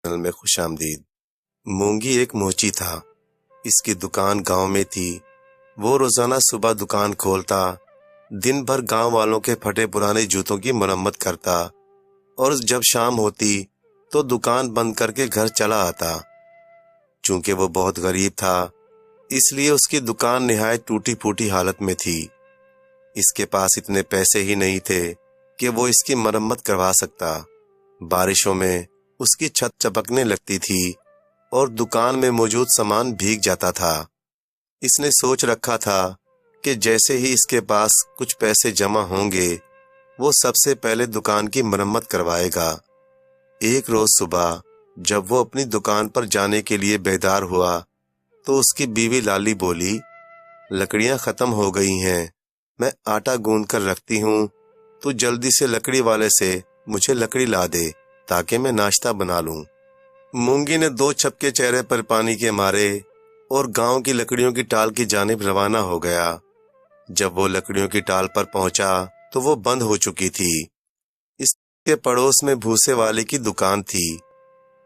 Channel میں خوش آمدید۔ مونگی ایک موچی تھا۔ اس کی دکان گاؤں میں تھی۔ وہ روزانہ صبح دکان کھولتا، دن بھر گاؤں والوں کے پھٹے پرانے جوتوں کی مرمت کرتا اور جب شام ہوتی تو دکان بند کر کے گھر چلا آتا۔ چونکہ وہ بہت غریب تھا اس لیے اس کی دکان نہایت ٹوٹی پھوٹی حالت میں تھی۔ اس کے پاس اتنے پیسے ہی نہیں تھے کہ وہ اس کی مرمت کروا سکتا۔ بارشوں میں اس کی چھت چپکنے لگتی تھی اور دکان میں موجود سامان بھیگ جاتا تھا۔ اس نے سوچ رکھا تھا کہ جیسے ہی اس کے پاس کچھ پیسے جمع ہوں گے وہ سب سے پہلے دکان کی مرمت کروائے گا۔ ایک روز صبح جب وہ اپنی دکان پر جانے کے لیے بیدار ہوا تو اس کی بیوی لالی بولی، لکڑیاں ختم ہو گئی ہیں، میں آٹا گوندھ کر رکھتی ہوں، تو جلدی سے لکڑی والے سے مجھے لکڑی لا دے تاکہ میں ناشتہ بنا لوں۔ مونگی نے دو چھپکے چہرے پر پانی کے مارے اور گاؤں کی لکڑیوں کی ٹال کی جانب روانہ ہو گیا۔ جب وہ لکڑیوں کی ٹال پر پہنچا تو وہ بند ہو چکی تھی۔ اس کے پڑوس میں بھوسے والے کی دکان تھی۔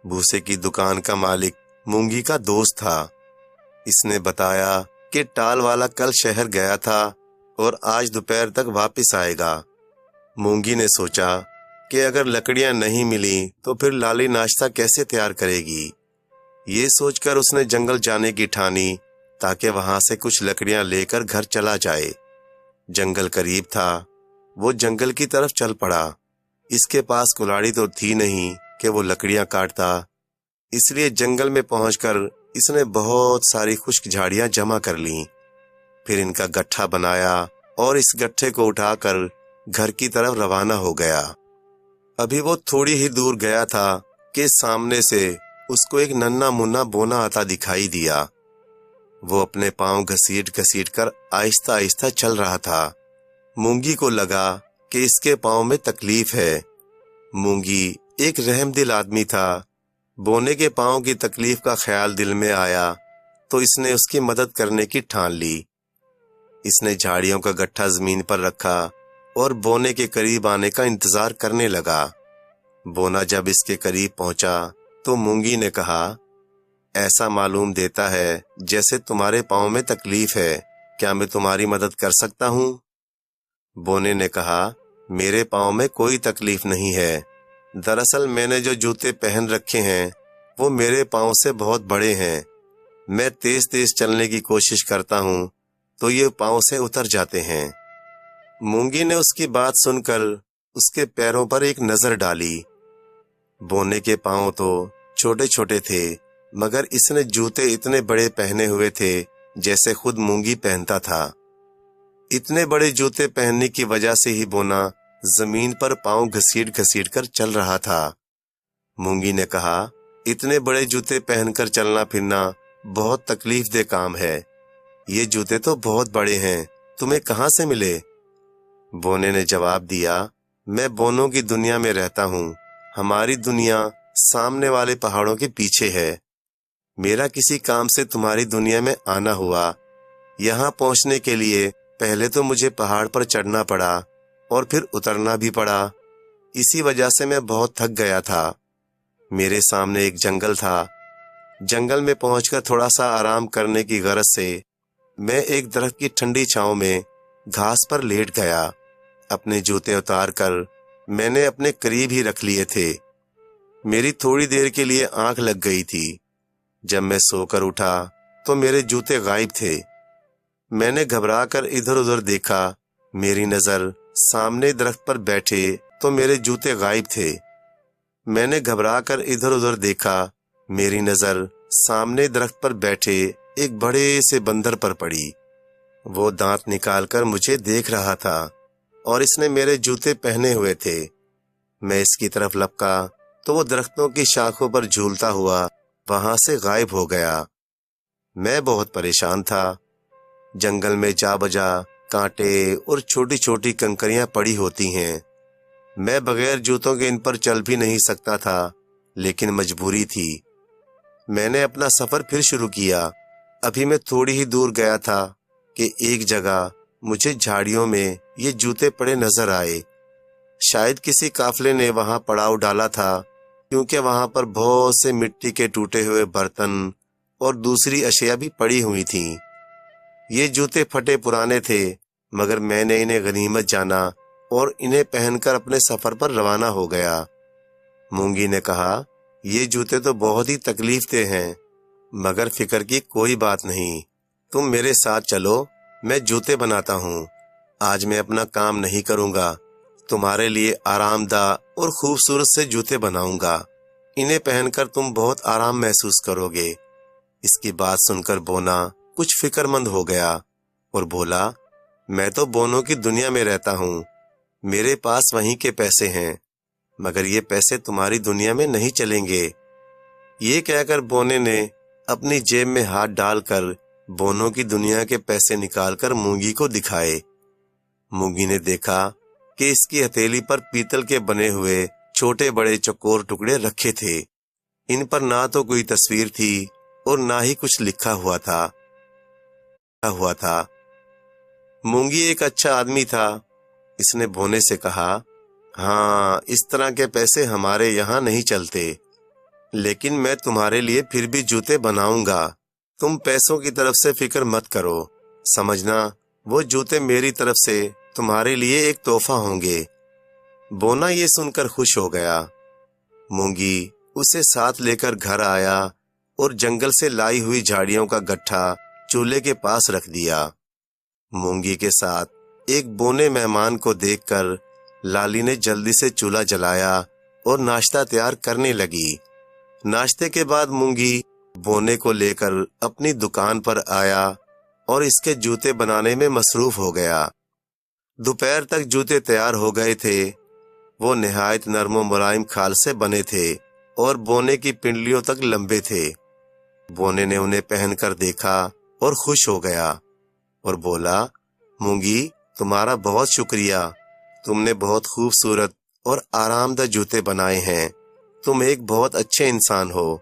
بھوسے کی دکان کا مالک مونگی کا دوست تھا۔ اس نے بتایا کہ ٹال والا کل شہر گیا تھا اور آج دوپہر تک واپس آئے گا۔ مونگی نے سوچا کہ اگر لکڑیاں نہیں ملیں تو پھر لالی ناشتہ کیسے تیار کرے گی۔ یہ سوچ کر اس نے جنگل جانے کی ٹھانی تاکہ وہاں سے کچھ لکڑیاں لے کر گھر چلا جائے۔ جنگل قریب تھا، وہ جنگل کی طرف چل پڑا۔ اس کے پاس کلاڑی تو تھی نہیں کہ وہ لکڑیاں کاٹتا، اس لیے جنگل میں پہنچ کر اس نے بہت ساری خشک جھاڑیاں جمع کر لیں۔ پھر ان کا گٹھا بنایا اور اس گٹھے کو اٹھا کر گھر کی طرف روانہ ہو گیا۔ ابھی وہ تھوڑی ہی دور گیا تھا کہ سامنے سے اس کو ایک ننھا منا بونا آتا دکھائی دیا۔ وہ اپنے پاؤں گھسیٹ گھسیٹ کر آہستہ آہستہ چل رہا تھا۔ مونگی کو لگا کہ اس کے پاؤں میں تکلیف ہے۔ مونگی ایک رحم دل آدمی تھا۔ بونے کے پاؤں کی تکلیف کا خیال دل میں آیا تو اس نے اس کی مدد کرنے کی ٹھان لی۔ اس نے جھاڑیوں کا گٹھا زمین پر رکھا اور بونے کے قریب آنے کا انتظار کرنے لگا۔ بونا جب اس کے قریب پہنچا تو مونگی نے کہا، ایسا معلوم دیتا ہے جیسے تمہارے پاؤں میں تکلیف ہے، کیا میں تمہاری مدد کر سکتا ہوں؟ بونے نے کہا، میرے پاؤں میں کوئی تکلیف نہیں ہے، دراصل میں نے جو جوتے پہن رکھے ہیں وہ میرے پاؤں سے بہت بڑے ہیں، میں تیز تیز چلنے کی کوشش کرتا ہوں تو یہ پاؤں سے اتر جاتے ہیں۔ مونگی نے اس کی بات سن کر اس کے پیروں پر ایک نظر ڈالی۔ بونے کے پاؤں تو چھوٹے چھوٹے تھے مگر اس نے جوتے اتنے بڑے پہنے ہوئے تھے جیسے خود مونگی پہنتا تھا۔ اتنے بڑے جوتے پہننے کی وجہ سے ہی بونا زمین پر پاؤں گھسیٹ گھسیٹ کر چل رہا تھا۔ مونگی نے کہا، اتنے بڑے جوتے پہن کر چلنا پھرنا بہت تکلیف دہ کام ہے، یہ جوتے تو بہت بڑے ہیں، تمہیں کہاں سے ملے؟ بونے نے جواب دیا، میں بونوں کی دنیا میں رہتا ہوں، ہماری دنیا سامنے والے پہاڑوں کے پیچھے ہے۔ میرا کسی کام سے تمہاری دنیا میں آنا ہوا، یہاں پہنچنے کے لیے پہلے تو مجھے پہاڑ پر چڑھنا پڑا اور پھر اترنا بھی پڑا، اسی وجہ سے میں بہت تھک گیا تھا۔ میرے سامنے ایک جنگل تھا، جنگل میں پہنچ کر تھوڑا سا آرام کرنے کی غرض سے میں ایک درخت کی ٹھنڈی چھاؤں میں گھاس پر لیٹ گیا۔ اپنے جوتے اتار کر میں نے اپنے قریب ہی رکھ لیے تھے۔ میری تھوڑی دیر کے لیے آنکھ لگ گئی تھی۔ جب میں سو کر اٹھا تو میرے جوتے غائب تھے۔ میں نے گھبرا کر ادھر ادھر دیکھا، میری نظر سامنے درخت پر بیٹھے تو میرے جوتے غائب تھے۔ میں نے گھبرا کر ادھر ادھر دیکھا، میری نظر سامنے درخت پر بیٹھے ایک بڑے سے بندر پر پڑی۔ وہ دانت نکال کر مجھے دیکھ رہا تھا اور اس نے میرے جوتے پہنے ہوئے تھے۔ میں اس کی طرف لپکا تو وہ درختوں کی شاخوں پر جھولتا ہوا وہاں سے غائب ہو گیا۔ میں بہت پریشان تھا۔ جنگل میں جا بجا کانٹے اور چھوٹی چھوٹی کنکریاں پڑی ہوتی ہیں، میں بغیر جوتوں کے ان پر چل بھی نہیں سکتا تھا، لیکن مجبوری تھی۔ میں نے اپنا سفر پھر شروع کیا۔ ابھی میں تھوڑی ہی دور گیا تھا کہ ایک جگہ مجھے جھاڑیوں میں یہ جوتے پڑے نظر آئے۔ شاید کسی قافلے نے وہاں پڑاؤ ڈالا تھا کیونکہ وہاں پر بہت سے مٹی کے ٹوٹے ہوئے برتن اور دوسری اشیاء بھی پڑی ہوئی تھیں۔ یہ جوتے پھٹے پرانے تھے، مگر میں نے انہیں غنیمت جانا اور انہیں پہن کر اپنے سفر پر روانہ ہو گیا۔ مونگی نے کہا، یہ جوتے تو بہت ہی تکلیف دہ ہیں، مگر فکر کی کوئی بات نہیں، تم میرے ساتھ چلو، میں جوتے بناتا ہوں۔ آج میں اپنا کام نہیں کروں گا، تمہارے لیے آرام دہ اور خوبصورت سے جوتے بناؤں گا، انہیں پہن کر تم بہت آرام محسوس کرو گے۔ اس کی بات سن کر بونا کچھ فکر مند ہو گیا اور بولا، میں تو بونوں کی دنیا میں رہتا ہوں، میرے پاس وہیں کے پیسے ہیں، مگر یہ پیسے تمہاری دنیا میں نہیں چلیں گے۔ یہ کہہ کر بونے نے اپنی جیب میں ہاتھ ڈال کر بونوں کی دنیا کے پیسے نکال کر مونگی کو دکھائے۔ مونگی نے دیکھا کہ اس کی ہتھیلی پر پیتل کے بنے ہوئے چھوٹے بڑے چوکور ٹکڑے رکھے تھے۔ ان پر نہ تو کوئی تصویر تھی اور نہ ہی کچھ لکھا ہوا تھا۔ مونگی ایک اچھا آدمی تھا، اس نے بونے سے کہا، ہاں، اس طرح کے پیسے ہمارے یہاں نہیں چلتے، لیکن میں تمہارے لیے پھر بھی جوتے بناؤں گا، تم پیسوں کی طرف سے فکر مت کرو، سمجھنا وہ جوتے میری طرف سے تمہارے لیے ایک تحفہ ہوں گے۔ بونا یہ سن کر خوش ہو گیا۔ مونگی اسے ساتھ لے کر گھر آیا اور جنگل سے لائی ہوئی جھاڑیوں کا گٹھا چولہے کے پاس رکھ دیا۔ مونگی کے ساتھ ایک بونے مہمان کو دیکھ کر لالی نے جلدی سے چولہا جلایا اور ناشتہ تیار کرنے لگی۔ ناشتے کے بعد مونگی بونے کو لے کر اپنی دکان پر آیا اور اس کے جوتے بنانے میں مصروف ہو گیا۔ دوپہر تک جوتے تیار ہو گئے تھے۔ وہ نہایت نرم و ملائم کھال سے بنے تھے اور بونے کی پنڈلیوں تک لمبے تھے۔ بونے نے انہیں پہن کر دیکھا اور خوش ہو گیا اور بولا، مونگی، تمہارا بہت شکریہ، تم نے بہت خوبصورت اور آرام دہ جوتے بنائے ہیں، تم ایک بہت اچھے انسان ہو،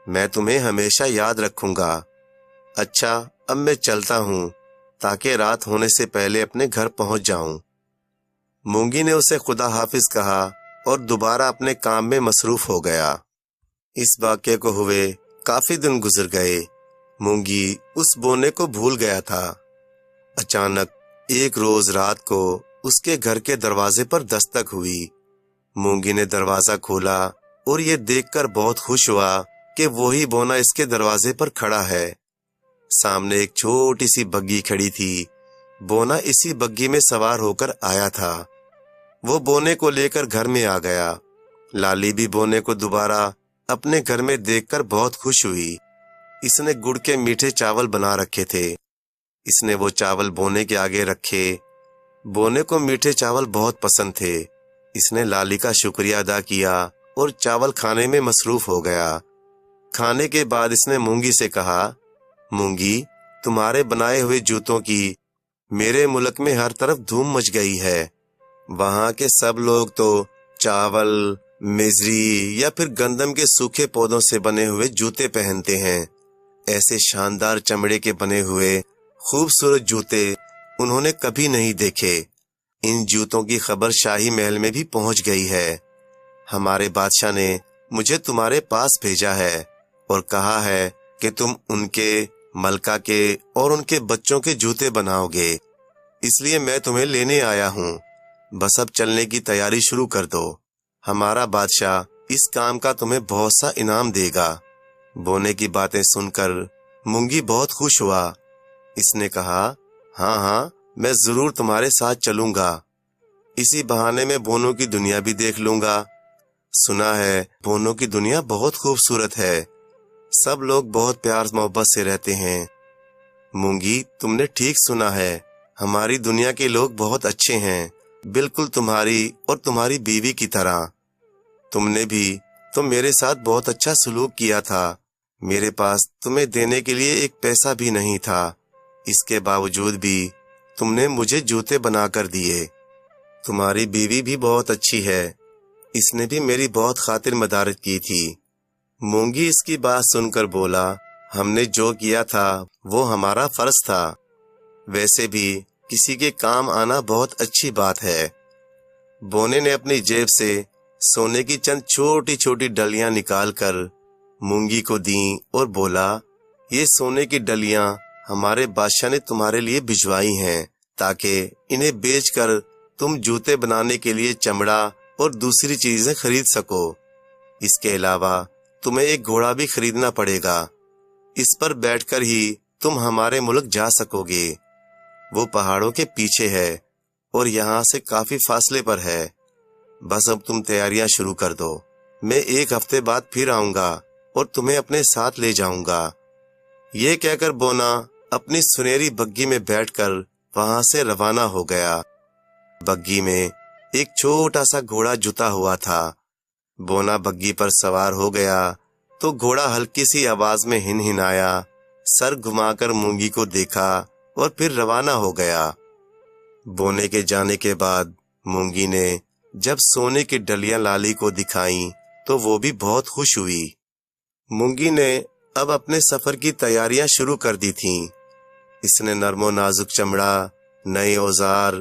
میں تمہیں ہمیشہ یاد رکھوں گا۔ اچھا، اب میں چلتا ہوں تاکہ رات ہونے سے پہلے اپنے گھر پہنچ جاؤں۔ مونگی نے اسے خدا حافظ کہا اور دوبارہ اپنے کام میں مصروف ہو گیا۔ اس واقعے کو ہوئے کافی دن گزر گئے۔ مونگی اس بونے کو بھول گیا تھا۔ اچانک ایک روز رات کو اس کے گھر کے دروازے پر دستک ہوئی۔ مونگی نے دروازہ کھولا اور یہ دیکھ کر بہت خوش ہوا کہ وہی بونا اس کے دروازے پر کھڑا ہے۔ سامنے ایک چھوٹی سی بگھی کھڑی تھی۔ بونا اسی بگھی میں سوار ہو کر آیا تھا۔ وہ بونے کو لے کر گھر میں آ گیا۔ لالی بھی بونے کو دوبارہ اپنے گھر میں دیکھ کر بہت خوش ہوئی۔ اس نے گڑ کے میٹھے چاول بنا رکھے تھے۔ اس نے وہ چاول بونے کے آگے رکھے۔ بونے کو میٹھے چاول بہت پسند تھے۔ اس نے لالی کا شکریہ ادا کیا اور چاول کھانے میں مصروف ہو گیا۔ کھانے کے بعد اس نے مونگی سے کہا، مونگی، تمہارے بنائے ہوئے جوتوں کی میرے ملک میں ہر طرف دھوم مچ گئی ہے۔ وہاں کے سب لوگ تو چاول، میزری یا پھر گندم کے سوکھے پودوں سے بنے ہوئے جوتے پہنتے ہیں۔ ایسے شاندار چمڑے کے بنے ہوئے خوبصورت جوتے انہوں نے کبھی نہیں دیکھے۔ ان جوتوں کی خبر شاہی محل میں بھی پہنچ گئی ہے۔ ہمارے بادشاہ نے مجھے تمہارے پاس بھیجا ہے اور کہا ہے کہ تم ان کے، ملکہ کے اور ان کے بچوں کے جوتے بناؤ گے، اس لیے میں تمہیں لینے آیا ہوں۔ بس اب چلنے کی تیاری شروع کر دو، ہمارا بادشاہ اس کام کا تمہیں بہت سا انعام دے گا۔ بونے کی باتیں سن کر مونگی بہت خوش ہوا۔ اس نے کہا، ہاں ہاں، میں ضرور تمہارے ساتھ چلوں گا، اسی بہانے میں بونوں کی دنیا بھی دیکھ لوں گا۔ سنا ہے بونوں کی دنیا بہت خوبصورت ہے، سب لوگ بہت پیار محبت سے رہتے ہیں۔ مونگی، تم نے ٹھیک سنا ہے، ہماری دنیا کے لوگ بہت اچھے ہیں، بالکل تمہاری اور تمہاری بیوی کی طرح۔ تم نے بھی تو میرے ساتھ بہت اچھا سلوک کیا تھا۔ میرے پاس تمہیں دینے کے لیے ایک پیسہ بھی نہیں تھا، اس کے باوجود بھی تم نے مجھے جوتے بنا کر دیے۔ تمہاری بیوی بھی بہت اچھی ہے، اس نے بھی میری بہت خاطر مدارت کی تھی۔ مونگی اس کی بات سن کر بولا، ہم نے جو کیا تھا وہ ہمارا فرض تھا، ویسے بھی کسی کے کام آنا بہت اچھی بات ہے۔ بونے نے اپنی جیب سے سونے کی چند چھوٹی چھوٹی ڈلیاں نکال کر مونگی کو دیں اور بولا، یہ سونے کی ڈلیاں ہمارے بادشاہ نے تمہارے لیے بھجوائی ہیں تاکہ انہیں بیچ کر تم جوتے بنانے کے لیے چمڑا اور دوسری چیزیں خرید سکو۔ اس کے علاوہ تمہیں ایک گھوڑا بھی خریدنا پڑے گا، اس پر بیٹھ کر ہی تم ہمارے ملک جا سکو گے۔ وہ پہاڑوں کے پیچھے ہے اور یہاں سے کافی فاصلے پر ہے۔ بس اب تم تیاریاں شروع کر دو، میں 1 ہفتے بعد پھر آؤں گا اور تمہیں اپنے ساتھ لے جاؤں گا۔ یہ کہہ کر بونا اپنی سنہری بگھی میں بیٹھ کر وہاں سے روانہ ہو گیا۔ بگھی میں ایک چھوٹا سا گھوڑا جتا ہوا تھا۔ بونا بگھی پر سوار ہو گیا تو گھوڑا ہلکی سی آواز میں ہنہنایا، سر گھما کر مونگی کو دیکھا اور پھر روانہ ہو گیا۔ بونے کے جانے کے بعد مونگی نے جب سونے کی ڈلیاں لالی کو دکھائیں تو وہ بھی بہت خوش ہوئی۔ مونگی نے اب اپنے سفر کی تیاریاں شروع کر دی تھیں۔ اس نے نرم و نازک چمڑا، نئے اوزار،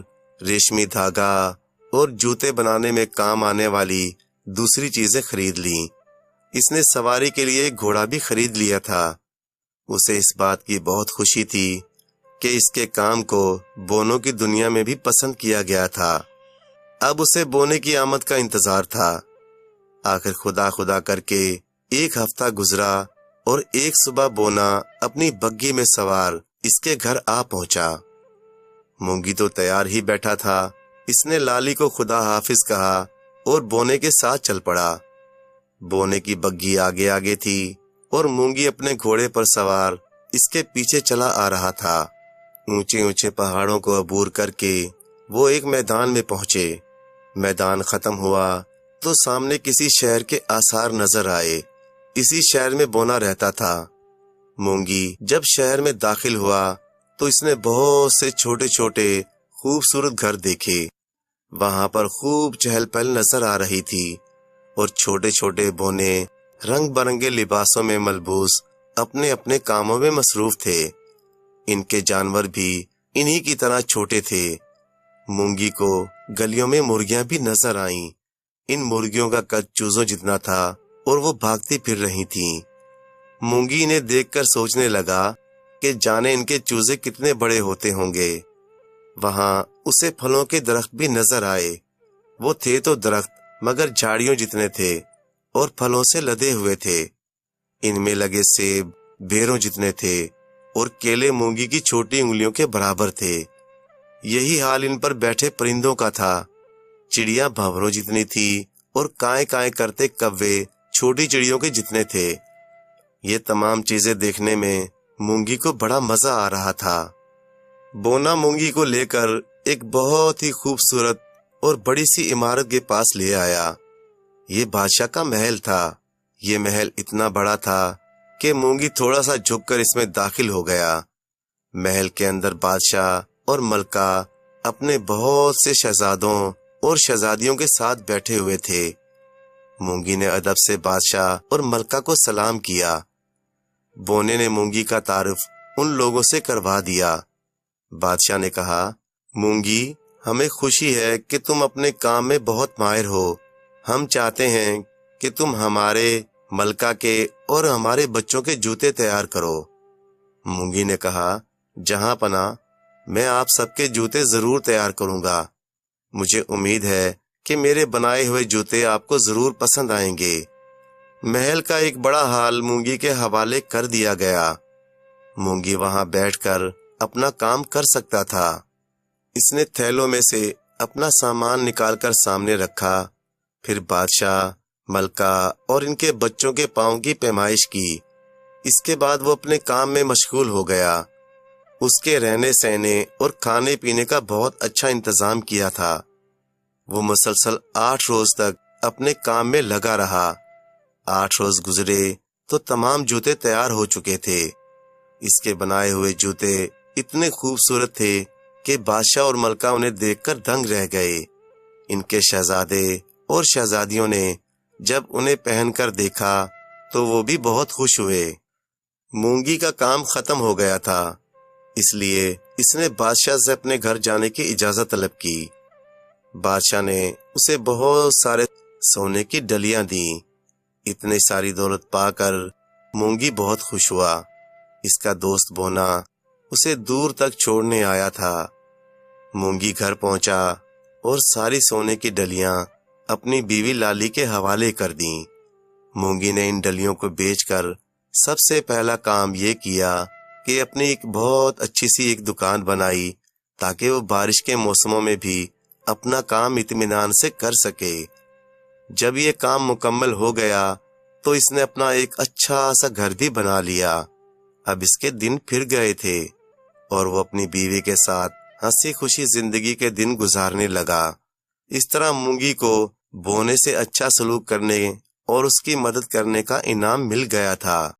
ریشمی دھاگا اور جوتے بنانے میں کام آنے والی دوسری چیزیں خرید لیں۔ اس نے سواری کے لیے ایک گھوڑا بھی خرید لیا تھا۔ اسے اس بات کی بہت خوشی تھی کہ اس کے کام کو بونوں کی دنیا میں بھی پسند کیا گیا تھا۔ اب اسے بونے کی آمد کا انتظار تھا۔ آخر خدا خدا کر کے 1 ہفتہ گزرا اور ایک صبح بونا اپنی بگھی میں سوار اس کے گھر آ پہنچا۔ مونگی تو تیار ہی بیٹھا تھا۔ اس نے لالی کو خدا حافظ کہا اور بونے کے ساتھ چل پڑا۔ بونے کی بگھی آگے آگے تھی اور مونگی اپنے گھوڑے پر سوار اس کے پیچھے چلا آ رہا تھا۔ اونچے اونچے پہاڑوں کو عبور کر کے وہ ایک میدان میں پہنچے۔ میدان ختم ہوا تو سامنے کسی شہر کے آثار نظر آئے۔ اسی شہر میں بونا رہتا تھا۔ مونگی جب شہر میں داخل ہوا تو اس نے بہت سے چھوٹے چھوٹے خوبصورت گھر دیکھے۔ وہاں پر خوب چہل پہل نظر آ رہی تھی اور چھوٹے چھوٹے بونے رنگ برنگے لباسوں میں ملبوس اپنے اپنے کاموں میں مصروف تھے۔ ان کے جانور بھی انہی کی طرح چھوٹے تھے۔ مونگی کو گلیوں میں مرغیاں بھی نظر آئیں۔ ان مرغیوں کا قد چوزوں جتنا تھا اور وہ بھاگتی پھر رہی تھیں۔ مونگی انہیں دیکھ کر سوچنے لگا کہ جانے ان کے چوزے کتنے بڑے ہوتے ہوں گے۔ وہاں اسے پھلوں کے درخت بھی نظر آئے۔ وہ تھے تو درخت مگر جھاڑیوں جتنے تھے اور پھلوں سے لدے ہوئے تھے۔ ان میں لگے سیب بیروں جتنے تھے اور کیلے مونگی کی چھوٹی انگلیوں کے برابر تھے۔ یہی حال ان پر بیٹھے پرندوں کا تھا۔ چڑیا بھنوروں جتنی تھی اور کائیں کائیں کرتے کوے چھوٹی چڑیوں کے جتنے تھے۔ یہ تمام چیزیں دیکھنے میں مونگی کو بڑا مزہ آ رہا تھا۔ بونا مونگی کو لے کر ایک بہت ہی خوبصورت اور بڑی سی عمارت کے پاس لے آیا۔ یہ بادشاہ کا محل تھا۔ یہ محل اتنا بڑا تھا کہ مونگی تھوڑا سا جھک کر اس میں داخل ہو گیا۔ محل کے اندر بادشاہ اور ملکہ اپنے بہت سے شہزادوں اور شہزادیوں کے ساتھ بیٹھے ہوئے تھے۔ مونگی نے ادب سے بادشاہ اور ملکہ کو سلام کیا۔ بونے نے مونگی کا تعارف ان لوگوں سے کروا دیا۔ بادشاہ نے کہا، مونگی، ہمیں خوشی ہے کہ تم اپنے کام میں بہت ماہر ہو۔ ہم چاہتے ہیں کہ تم ہمارے ملکہ کے اور ہمارے بچوں کے جوتے تیار کرو۔ مونگی نے کہا، جہاں پناہ، میں آپ سب کے جوتے ضرور تیار کروں گا۔ مجھے امید ہے کہ میرے بنائے ہوئے جوتے آپ کو ضرور پسند آئیں گے۔ محل کا ایک بڑا ہال مونگی کے حوالے کر دیا گیا۔ مونگی وہاں بیٹھ کر اپنا کام کر سکتا تھا۔ اس نے تھیلوں میں سے اپنا سامان نکال کر سامنے رکھا، پھر بادشاہ، ملکہ اور ان کے بچوں کے پاؤں کی پیمائش کی۔ اس کے بعد وہ اپنے کام میں مشغول ہو گیا۔ اس کے رہنے سہنے اور کھانے پینے کا بہت اچھا انتظام کیا تھا۔ وہ مسلسل 8 روز تک اپنے کام میں لگا رہا۔ 8 روز گزرے تو تمام جوتے تیار ہو چکے تھے۔ اس کے بنائے ہوئے جوتے اتنے خوبصورت تھے کہ بادشاہ اور ملکہ انہیں دیکھ کر دنگ رہ گئے۔ ان کے شہزادے اور شہزادیوں نے جب انہیں پہن کر دیکھا تو وہ بھی بہت خوش ہوئے۔ مونگی کا کام ختم ہو گیا تھا، اس لیے اس نے بادشاہ سے اپنے گھر جانے کی اجازت طلب کی۔ بادشاہ نے اسے بہت سارے سونے کی ڈلیاں دیں۔ اتنی ساری دولت پا کر مونگی بہت خوش ہوا۔ اس کا دوست بونا اسے دور تک چھوڑنے آیا تھا۔ مونگی گھر پہنچا اور ساری سونے کی ڈلیاں اپنی بیوی لالی کے حوالے کر دیں۔ مونگی نے ان ڈلیوں کو بیچ کر سب سے پہلا کام یہ کیا کہ اپنی ایک بہت اچھی سی ایک دکان بنائی تاکہ وہ بارش کے موسموں میں بھی اپنا کام اطمینان سے کر سکے۔ جب یہ کام مکمل ہو گیا تو اس نے اپنا ایک اچھا سا گھر بھی بنا لیا۔ اب اس کے دن پھر گئے تھے اور وہ اپنی بیوی کے ساتھ ہنسی خوشی زندگی کے دن گزارنے لگا۔ اس طرح مونگی کو بونے سے اچھا سلوک کرنے اور اس کی مدد کرنے کا انعام مل گیا تھا۔